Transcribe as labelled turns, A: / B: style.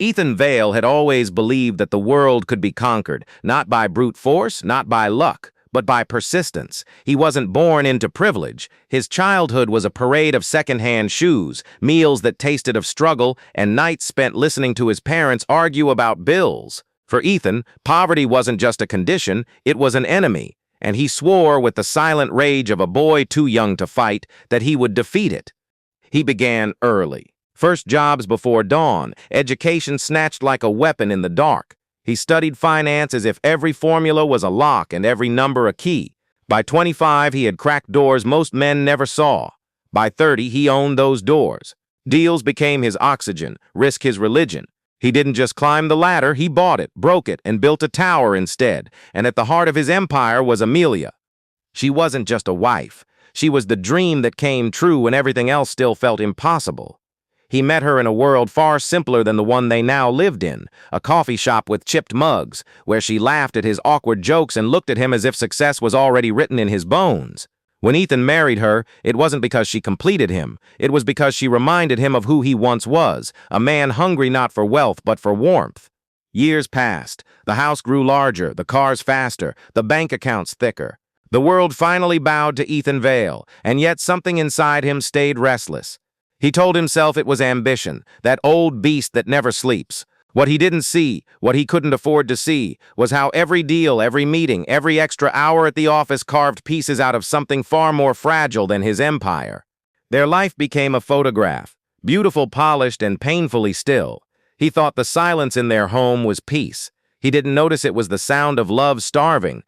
A: Ethan Vale had always believed that the world could be conquered, not by brute force, not by luck, but by persistence. He wasn't born into privilege. His childhood was a parade of second-hand shoes, meals that tasted of struggle, and nights spent listening to his parents argue about bills. For Ethan, poverty wasn't just a condition, it was an enemy, and he swore with the silent rage of a boy too young to fight that he would defeat it. He began early. First jobs before dawn, education snatched like a weapon in the dark. He studied finance as if every formula was a lock and every number a key. By 25, he had cracked doors most men never saw. By 30, he owned those doors. Deals became his oxygen, risk his religion. He didn't just climb the ladder, he bought it, broke it, and built a tower instead. And at the heart of his empire was Amelia. She wasn't just a wife. She was the dream that came true when everything else still felt impossible. He met her in a world far simpler than the one they now lived in, a coffee shop with chipped mugs, where she laughed at his awkward jokes and looked at him as if success was already written in his bones. When Ethan married her, it wasn't because she completed him. It was because she reminded him of who he once was, a man hungry not for wealth but for warmth. Years passed. The house grew larger, the cars faster, the bank accounts thicker. The world finally bowed to Ethan Vale, and yet something inside him stayed restless. He told himself it was ambition, that old beast that never sleeps. What he didn't see, what he couldn't afford to see, was how every deal, every meeting, every extra hour at the office carved pieces out of something far more fragile than his empire. Their life became a photograph, beautiful, polished, and painfully still. He thought the silence in their home was peace. He didn't notice it was the sound of love starving.